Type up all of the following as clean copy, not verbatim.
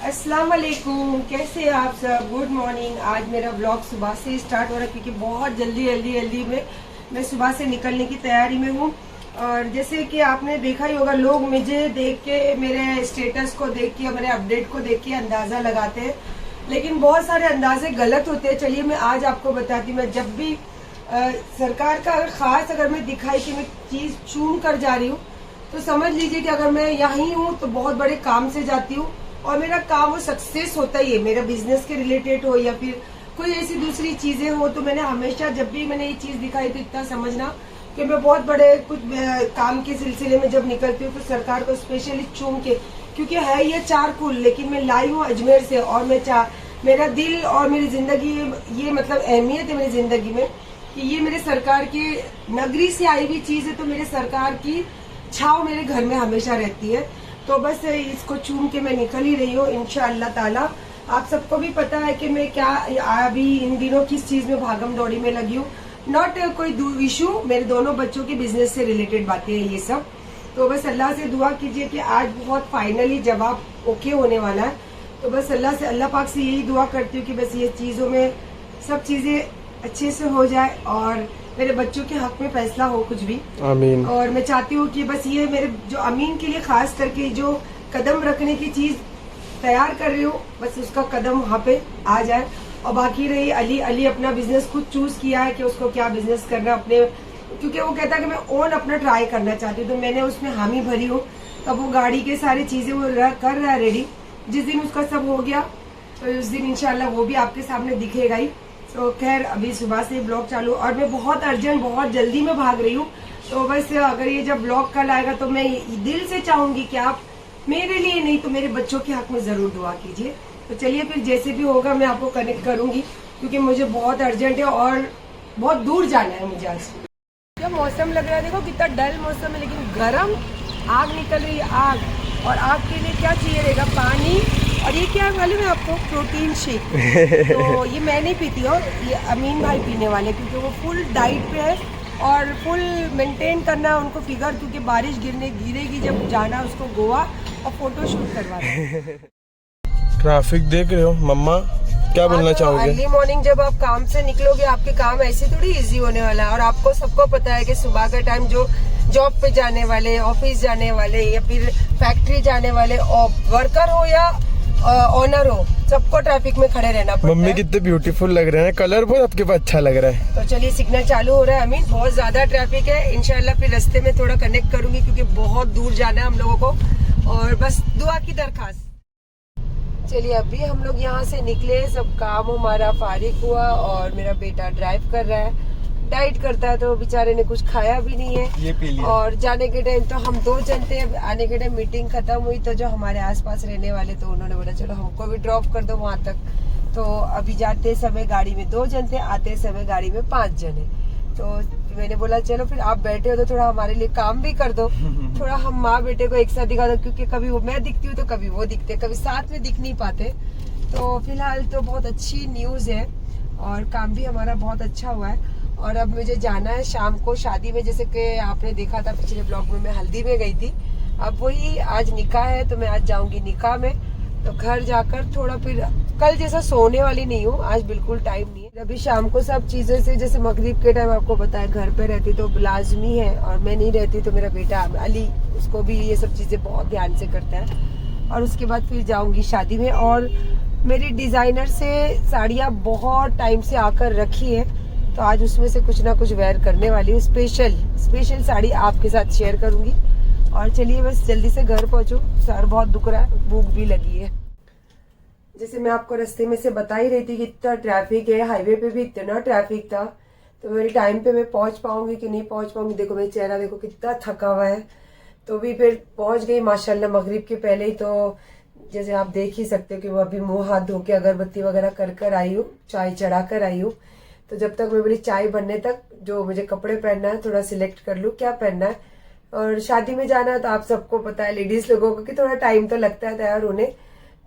अस्सलाम वालेकुम, कैसे आप सब। Good morning. आज मेरा ब्लॉग सुबह से स्टार्ट हो रहा है क्योंकि बहुत जल्दी में मैं सुबह से निकलने की तैयारी में हूँ। और जैसे कि आपने देखा ही होगा, लोग मुझे देख के, मेरे स्टेटस को देख के, मेरे अपडेट को देख के अंदाजा लगाते हैं, लेकिन बहुत सारे अंदाजे गलत होते हैं। चलिए मैं आज आपको बताती हूँ। मैं जब भी सरकार का अगर मैं दिखाई कि मैं चीज चूम कर जा रही हूँ, तो समझ लीजिए कि अगर मैं यहीं हूँ तो बहुत बड़े काम से जाती हूँ और मेरा काम वो सक्सेस होता ही है, मेरा बिजनेस के रिलेटेड हो या फिर कोई ऐसी दूसरी चीजें हो। तो मैंने हमेशा जब भी मैंने ये चीज दिखाई तो इतना समझना कि मैं बहुत बड़े कुछ काम के सिलसिले में जब निकलती हूँ तो सरकार को स्पेशली चूम के, क्योंकि है ये चारकुल, लेकिन मैं लाई हूँ अजमेर से और मैं मेरा दिल और मेरी जिंदगी, ये मतलब अहमियत है मेरी जिंदगी में कि ये मेरे सरकार की नगरी से आई हुई चीज है। तो मेरे सरकार की छाव मेरे घर में हमेशा रहती है। तो बस इसको चूम के मैं निकल ही रही हूँ इंशाअल्लाह ताला। आप सबको भी पता है कि मैं क्या अभी इन दिनों किस चीज में भागम दौड़ी में लगी हूँ। नॉट कोई इशू, मेरे दोनों बच्चों के बिजनेस से रिलेटेड बातें हैं ये सब। तो बस अल्लाह से दुआ कीजिए कि आज बहुत फाइनली जवाब ओके होने वाला है। तो बस अल्लाह पाक से यही दुआ करती हूँ कि बस ये चीजों में सब चीजें अच्छे से हो जाए और मेरे बच्चों के हक में फैसला हो कुछ भी। आमीन। और मैं चाहती हूँ कि बस ये मेरे जो अमीन के लिए खास करके जो कदम रखने की चीज तैयार कर रही हूँ, बस उसका कदम वहाँ पे आ जाए। और बाकी रही अली अपना बिजनेस खुद चूज किया है कि उसको क्या बिजनेस करना अपने, क्योंकि वो कहता है कि मैं ओन अपना ट्राई करना चाहती हूँ। तो मैंने उसमें हामी भरी हूँ। तब वो गाड़ी के सारी चीजें वो कर रहा है रेडी। जिस दिन उसका सब हो गया तो उस दिन इंशाल्लाह वो भी आपके सामने दिखेगा ही। तो खैर अभी सुबह से ब्लॉग चालू और मैं बहुत अर्जेंट, बहुत जल्दी में भाग रही हूँ। तो बस अगर ये जब ब्लॉग कल आएगा तो मैं दिल से चाहूंगी कि आप मेरे लिए नहीं तो मेरे बच्चों के हक में जरूर दुआ कीजिए। तो चलिए फिर जैसे भी होगा मैं आपको कनेक्ट करूंगी, क्योंकि मुझे बहुत अर्जेंट है और बहुत दूर जाना है मुझे आज। क्या मौसम लग रहा है, देखो कितना डल मौसम है, लेकिन गर्म आग निकल रही है, आग। और आग के लिए क्या चाहिए रहेगा, पानी। और ये क्या वाले में आपको प्रोटीन शेक तो ये मैं नहीं पीती हूँ, ये अमीन भाई पीने वाले, क्योंकि वो फुल डाइट पे है और फुल मेंटेन करना है उनको फिगर, क्योंकि बारिश गिरेगी जब जाना उसको गोवा और फोटो शूट करवाना। ट्रैफिक देख रहे हो मम्मा, क्या बोलना चाहोगे? अर्ली मॉर्निंग जब आप काम से निकलोगे आपके काम ऐसे थोड़ी इजी होने वाला है। और आपको सबको पता है कि सुबह का टाइम जो जॉब पे जाने वाले, ऑफिस जाने वाले या फिर फैक्ट्री जाने वाले वर्कर हो या ऑनर हो, सबको ट्रैफिक में खड़े रहना पड़ता है। मम्मी कितने ब्यूटीफुल लग रहे हैं, कलर बहुत आपके पास अच्छा लग रहा है। तो चलिए सिग्नल चालू हो रहा है अमीन, बहुत ज्यादा ट्रैफिक है। इंशाल्लाह फिर रास्ते में थोड़ा कनेक्ट करूंगी क्योंकि बहुत दूर जाना है हम लोगों को। और बस दुआ की दरखास्त। चलिए अभी हम लोग यहाँ से निकले, सब काम हमारा फारिग हुआ और मेरा बेटा ड्राइव कर रहा है। डाइट करता है तो बेचारे ने कुछ खाया भी नहीं है। ये पी लिया। और जाने के टाइम तो हम दो जन थे, आने के टाइम मीटिंग खत्म हुई तो जो हमारे आसपास रहने वाले तो उन्होंने बोला चलो हमको भी ड्रॉप कर दो वहां तक। तो अभी जाते समय गाड़ी में 2 जन थे, आते समय गाड़ी में 5 जन है। तो मैंने बोला चलो फिर आप बैठे हो तो थोड़ा हमारे लिए काम भी कर दो, थोड़ा हम माँ बेटे को एक साथ दिखा दो, क्योंकि कभी वो मैं दिखती हूँ तो कभी वो दिखते, कभी साथ में दिख नहीं पाते। तो फिलहाल तो बहुत अच्छी न्यूज है और काम भी हमारा बहुत अच्छा हुआ है। और अब मुझे जाना है शाम को शादी में, जैसे कि आपने देखा था पिछले ब्लॉग में मैं हल्दी में गई थी। अब वही आज निकाह है तो मैं आज जाऊंगी निकाह में। तो घर जाकर थोड़ा फिर कल जैसा सोने वाली नहीं हूँ, आज बिल्कुल टाइम नहीं है। अभी शाम को सब चीजों से, जैसे मगरिब के टाइम आपको पता है घर पे रहती तो लाजमी है, और मैं नहीं रहती तो मेरा बेटा अली, उसको भी ये सब चीजें बहुत ध्यान से करता है। और उसके बाद फिर जाऊंगी शादी में। और मेरी डिजाइनर से साड़ियाँ बहुत टाइम से आकर रखी है, तो आज उसमें से कुछ ना कुछ वेयर करने वाली हूँ। स्पेशल साड़ी आपके साथ शेयर करूंगी। और चलिए बस जल्दी से घर पहुंचो, सर बहुत दुख रहा है, भूख भी लगी है। जैसे मैं आपको रास्ते में से बता ही रही थी कि इतना ट्रैफिक है, हाईवे पे भी इतना ट्रैफिक था। तो मेरे टाइम पे मैं पहुंच पाऊंगी कि नहीं पहुंच पाऊंगी, देखो मेरा चेहरा देखो कितना थका हुआ है। तो भी फिर पहुंच गई माशाल्लाह मगरिब के पहले ही। तो जैसे आप देख ही सकते हो कि वो अभी मुंह हाथ धो के अगरबत्ती वगैरह कर आई हूँ, चाय चढ़ा कर आई हूँ। तो जब तक मैं बोली चाय बनने तक जो मुझे कपड़े पहनना है थोड़ा सिलेक्ट कर लूँ क्या पहनना है। और शादी में जाना है तो आप सबको पता है लेडीज लोगों को कि थोड़ा टाइम तो लगता है तैयार होने।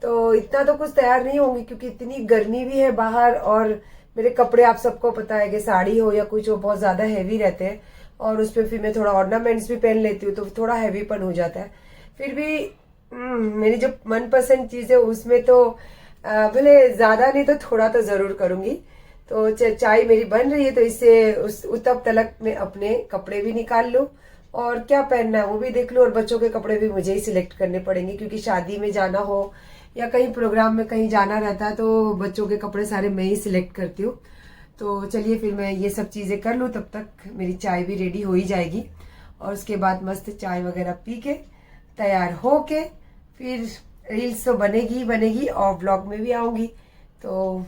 तो इतना तो कुछ तैयार नहीं होंगी क्योंकि इतनी गर्मी भी है बाहर। और मेरे कपड़े आप सबको पता है कि साड़ी हो या कुछ हो बहुत ज्यादा हैवी रहते हैं, और उस पर फिर मैं थोड़ा ऑर्नामेंट्स भी पहन लेती हूँ तो थोड़ा हैवीपन हो जाता है। फिर भी मेरी जो मनपसंद चीज है उसमें तो भले ज्यादा नहीं तो थोड़ा तो जरूर करूंगी। तो चाय मेरी बन रही है, तो इससे तब तलक मैं अपने कपड़े भी निकाल लूं और क्या पहनना है वो भी देख लूं, और बच्चों के कपड़े भी मुझे ही सिलेक्ट करने पड़ेंगे क्योंकि शादी में जाना हो या कहीं प्रोग्राम में कहीं जाना रहता है तो बच्चों के कपड़े सारे मैं ही सिलेक्ट करती हूँ। तो चलिए फिर मैं ये सब चीजें कर लूं, तब तक मेरी चाय भी रेडी हो ही जाएगी और उसके बाद मस्त चाय वगैरह पी के तैयार हो के फिर रील्स तो बनेगी ही बनेगी और ब्लॉग में भी आऊंगी। तो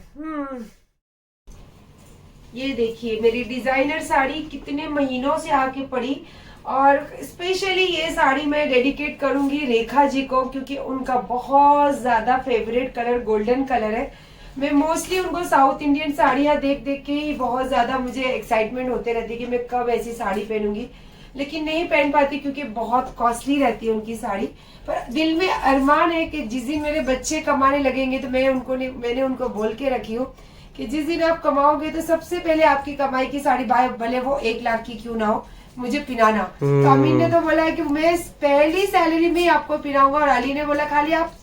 ये देखिए मेरी डिजाइनर साड़ी कितने महीनों से आके पड़ी, और स्पेशली ये साड़ी मैं डेडिकेट करूंगी रेखा जी को क्योंकि उनका बहुत ज्यादा फेवरेट कलर गोल्डन कलर है। मैं मोस्टली उनको साउथ इंडियन साड़ियां देख देख के ही बहुत ज्यादा मुझे एक्साइटमेंट होते रहती है कि मैं कब ऐसी साड़ी पहनूंगी, लेकिन नहीं पहन पाती क्योंकि बहुत कॉस्टली रहती है उनकी साड़ी। पर दिल में अरमान है कि जिस दिन मेरे बच्चे कमाने लगेंगे तो मैंने उनको बोल के रखी हूँ कि जिस दिन आप कमाओगे तो सबसे पहले आपकी कमाई की साड़ी भले वो 1 लाख की क्यों ना हो मुझे पिनाना। तो अमीन ने तो बोला है कि मैं पहली सैलरी में ही आपको पिनाऊंगा, और अली ने बोला खाली आप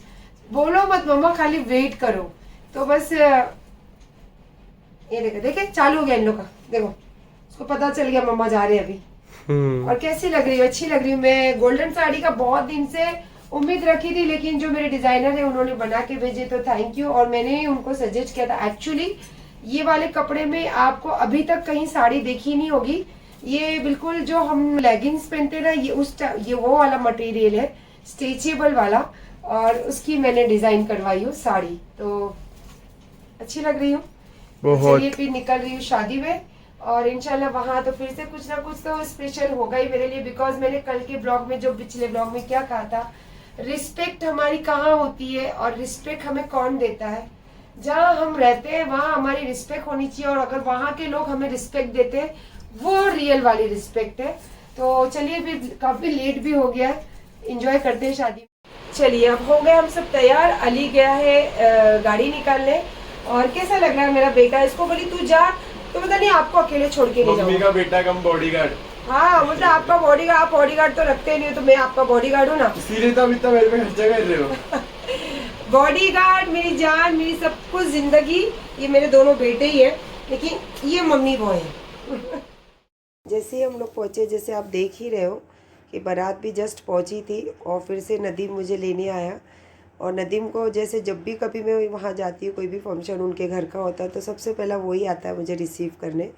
बोलो मत मम्मा, खाली वेट करो। तो बस ये देखे चालू हो गया इन लोग का, देखो उसको पता चल गया मम्मा जा रहे हैं अभी। और कैसी लग रही है? अच्छी लग रही हूँ। मैं गोल्डन साड़ी का बहुत दिन से उम्मीद रखी थी, लेकिन जो मेरे डिजाइनर है उन्होंने बना के भेजे तो थैंक यू। और मैंने उनको सजेस्ट किया था, एक्चुअली ये वाले कपड़े में आपको अभी तक कहीं साड़ी देखी नहीं होगी। ये बिल्कुल जो हम लेगिंग्स पहनते ना ये वो वाला मटेरियल है, स्ट्रेचेबल वाला, और उसकी मैंने डिजाइन करवाई हूँ साड़ी। तो अच्छी लग रही हूँ। चलिए फिर निकल रही हूँ शादी में, और इंशाल्लाह वहां तो फिर से कुछ ना कुछ तो स्पेशल होगा ही मेरे लिए। बिकॉज मैंने कल के ब्लॉग में, जो पिछले ब्लॉग में क्या कहा था, रिस्पेक्ट हमारी कहाँ होती है और रिस्पेक्ट हमें कौन देता है। जहाँ हम रहते हैं वहाँ हमारी रिस्पेक्ट होनी चाहिए, और अगर वहाँ के लोग हमें रिस्पेक्ट देते हैं वो रियल वाली रिस्पेक्ट है। तो चलिए फिर काफी लेट भी हो गया है, इंजॉय करते हैं शादी। चलिए अब हो गए हम सब तैयार। अली गया है गाड़ी निकालने। और कैसा लग रहा है मेरा बेटा? इसको बोली तू जा, तो पता नहीं आपको अकेले छोड़ के नहीं जाऊंगा। मम्मी का बेटा कम बॉडीगार्ड। हाँ मतलब आपका बॉडीगार्ड, आप बॉडीगार्ड तो रखते नहीं हो, तो मैं आपका बॉडीगार्ड हूँ ना। इसीलिए तो इतना मेरे पे खर्चा कर रहे हो। बॉडीगार्ड, मेरी जान, मेरी सब कुछ जिंदगी, ये मेरे दोनों बेटे ही है, लेकिन ये मम्मी बॉय है। जैसे हम लोग पहुंचे, जैसे आप देख ही रहे हो कि बारात भी जस्ट पहुंची थी और फिर से नदीम मुझे लेने आया। और नदीम को जैसे जब भी कभी मैं वहाँ जाती हूँ, कोई भी फंक्शन उनके घर का होता है, तो सबसे पहला वही आता है मुझे रिसीव करने।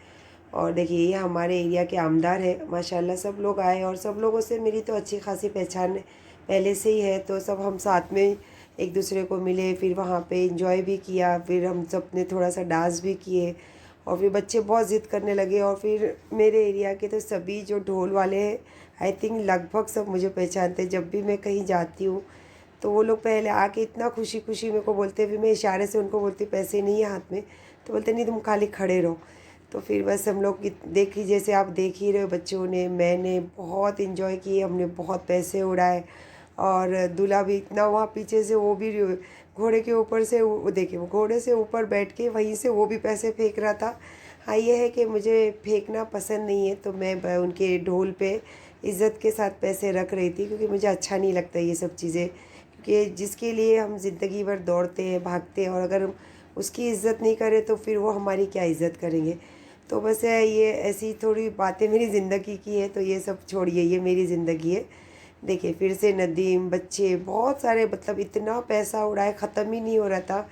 और देखिए ये हमारे एरिया के आमदार है माशाल्लाह, सब लोग आए और सब लोगों से मेरी तो अच्छी खासी पहचान पहले से ही है। तो सब हम साथ में एक दूसरे को मिले, फिर वहाँ पे एंजॉय भी किया, फिर हम सब ने थोड़ा सा डांस भी किए, और फिर बच्चे बहुत ज़िद करने लगे। और फिर मेरे एरिया के तो सभी जो ढोल वाले हैं, आई थिंक लगभग सब मुझे पहचानते। जब भी मैं कहीं जाती हूँ तो वो लोग पहले आके इतना खुशी खुशी मेरे को बोलते, फिर मैं इशारे से उनको बोलती पैसे नहीं है हाथ में, तो बोलते नहीं तुम खाली खड़े रहो। तो फिर बस हम लोग देखी, जैसे आप देख ही रहे हो, बच्चों ने मैंने बहुत इन्जॉय किए, हमने बहुत पैसे उड़ाए। और दूल्हा भी इतना वहाँ पीछे से, वो भी घोड़े के ऊपर से, वो देखिए वो घोड़े से ऊपर बैठ के वहीं से वो भी पैसे फेंक रहा था। हाँ ये है कि मुझे फेंकना पसंद नहीं है, तो मैं उनके ढोल पे इज़्ज़त के साथ पैसे रख रही थी, क्योंकि मुझे अच्छा नहीं लगता ये सब चीज़ें, कि जिसके लिए हम ज़िंदगी भर दौड़ते हैं भागते हैं, और अगर हम उसकी इज़्ज़त नहीं करें तो फिर वो हमारी क्या इज़्ज़त करेंगे। तो बस ये ऐसी थोड़ी बातें मेरी ज़िंदगी की है, तो ये सब छोड़िए, ये मेरी ज़िंदगी है। देखिए फिर से नदीम, बच्चे बहुत सारे, मतलब इतना पैसा उड़ाए ख़त्म ही नहीं हो रहा था।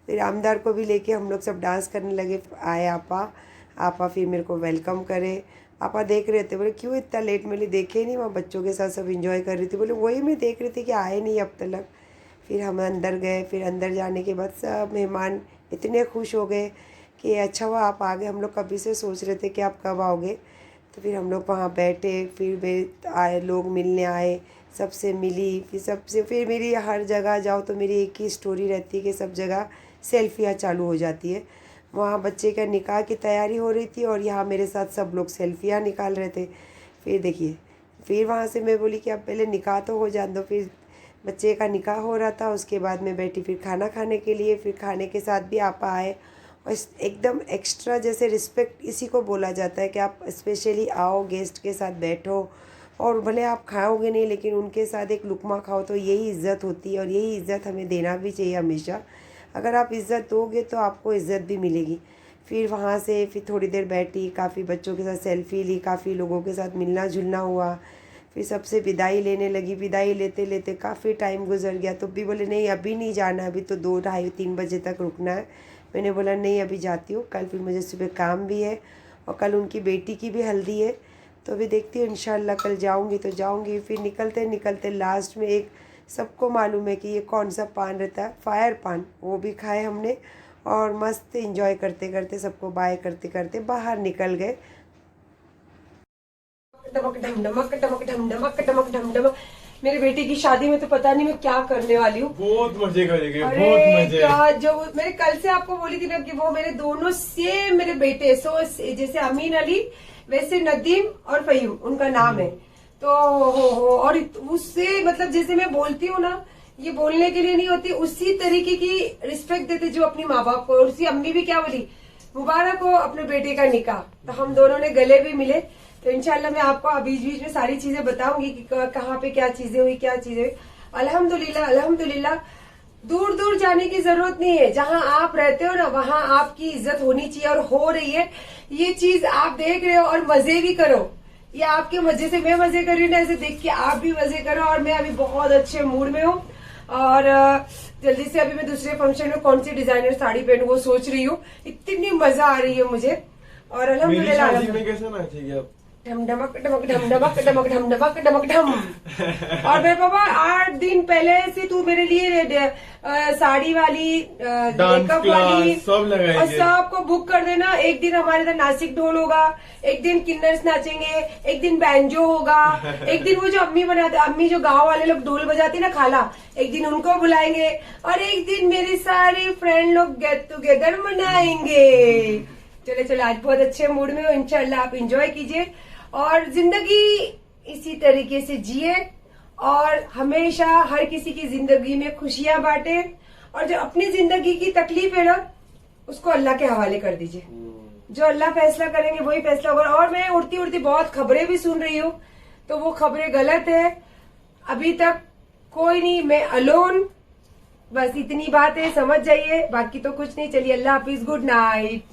फिर आमदार को भी लेके हम लोग सब डांस करने लगे। आए आपा फिर मेरे को वेलकम करे। आपा देख रहे थे, बोले क्यों इतना लेट? मैंने देखे ही नहीं, वहाँ बच्चों के साथ सब इंजॉय कर रही थी। बोले वही मैं देख रही थी कि आए नहीं अब तक। फिर हम अंदर गए, फिर अंदर जाने के बाद सब मेहमान इतने खुश हो गए कि अच्छा हुआ आप आ गए, हम लोग कभी से सोच रहे थे कि आप कब आओगे। तो फिर हम लोग वहाँ बैठे, फिर आए लोग मिलने आए, सबसे मिली, फिर मेरी हर जगह जाओ तो मेरी एक ही स्टोरी रहती है कि सब जगह सेल्फियाँ चालू हो जाती है। वहाँ बच्चे का निकाह की तैयारी हो रही थी और यहाँ मेरे साथ सब लोग सेल्फियाँ निकाल रहे थे। फिर देखिए, फिर वहाँ से मैं बोली कि अब पहले निकाह तो हो जाने दो। फिर बच्चे का निकाह हो रहा था, उसके बाद मैं बैठी फिर खाना खाने के लिए। फिर खाने के साथ भी आपा आए, और एकदम एक्स्ट्रा, जैसे रिस्पेक्ट इसी को बोला जाता है कि आप स्पेशली आओ, गेस्ट के साथ बैठो और भले आप खाओगे नहीं लेकिन उनके साथ एक लुकमा खाओ तो यही इज़्ज़त होती है, और यही इज़्ज़त हमें देना भी चाहिए हमेशा। अगर आप इज़्ज़त दोगे तो आपको इज़्ज़त भी मिलेगी। फिर वहाँ से फिर थोड़ी देर बैठी, काफ़ी बच्चों के साथ सेल्फ़ी ली, काफ़ी लोगों के साथ मिलना जुलना हुआ। फिर सबसे विदाई लेने लगी। विदाई लेते लेते काफ़ी टाइम गुजर गया, तो भी बोले नहीं अभी नहीं जाना, अभी तो 2, ढाई, 3 बजे तक रुकना है। मैंने बोला नहीं अभी जाती हूँ, कल फिर मुझे सुबह काम भी है और कल उनकी बेटी की भी हल्दी है, तो अभी देखती हूँ इंशाल्लाह कल जाऊँगी तो जाऊँगी। फिर निकलते निकलते लास्ट में एक, सबको मालूम है कि ये कौन सा पान रहता है, फायर पान, वो भी खाए हमने और मस्त इंजॉय करते करते, सबको बाय करते करते बाहर निकल गए। डमक ढम डमक डमक ढम डमक डमक ढम डमक। मेरे बेटे की शादी में तो पता नहीं मैं क्या करने वाली हूँ। बहुत मजे करेंगे, अरे बहुत मजे। क्या, जो मैंने कल से आपको बोली थी ना कि वो मेरे दोनों सेम मेरे बेटे, सो जैसे अमीन अली वैसे नदीम और फहीम उनका नाम है। तो हो और उससे मतलब जैसे मैं बोलती हूँ ना, ये बोलने के लिए नहीं होती, उसी तरीके की रिस्पेक्ट देते जो अपनी माँ बाप को। और उसकी अम्मी भी क्या बोली, मुबारक हो अपने बेटे का निकाह। तो हम दोनों ने गले भी मिले। तो इंशाल्लाह मैं आपको बीच बीच में सारी चीजें बताऊंगी कि कहाँ पे क्या चीजें हुई, क्या चीजें हुई। अल्हम्दुलिल्लाह अल्हम्दुलिल्लाह। दूर दूर जाने की जरूरत नहीं है, जहां आप रहते हो ना वहां आपकी इज्जत होनी चाहिए, और हो रही है ये चीज। आप देख रहे हो और मजे भी करो, ये आपके मजे से मैं मजे कर रही हूँ ना, ऐसे देख के आप भी मजे करो। और मैं अभी बहुत अच्छे मूड में हूँ, और जल्दी से अभी मैं दूसरे फंक्शन में कौन सी डिजाइनर साड़ी पहनूं वो सोच रही हूँ। इतनी मजा आ रही है मुझे। और मेरी अल्हम्दुलिल्लाह शादी में कैसा नाचेगी आप? ढम डमक डमक ढम डमक डमक ढम डमक डमक ढम। और मेरे पापा 8 दिन पहले से तू मेरे लिए साड़ी वाली, मेकअप वाली सब और लगाएंगे। सबको बुक कर देना। एक दिन हमारे इधर नासिक ढोल होगा, एक दिन किन्नर्स नाचेंगे, एक दिन बैंजो होगा, एक दिन वो जो अम्मी बनाते, अम्मी जो गांव वाले लोग ढोल बजाती ना खाला, एक दिन उनको बुलाएंगे, और एक दिन मेरी सारी फ्रेंड लोग गेट टुगेदर मनाएंगे। चले चले, आज बहुत अच्छे मूड में हो, इंशाल्लाह आप इंजॉय कीजिए और जिंदगी इसी तरीके से जिए, और हमेशा हर किसी की जिंदगी में खुशियां बांटे, और जो अपनी जिंदगी की तकलीफ है ना उसको अल्लाह के हवाले कर दीजिए। जो अल्लाह फैसला करेंगे वही फैसला होगा। और मैं उड़ती उड़ती बहुत खबरें भी सुन रही हूँ, तो वो खबरें गलत है। अभी तक कोई नहीं, मैं अलोन, बस इतनी बात है, समझ जाइए, बाकी तो कुछ नहीं। चलिए अल्लाह हाफिज, गुड नाइट।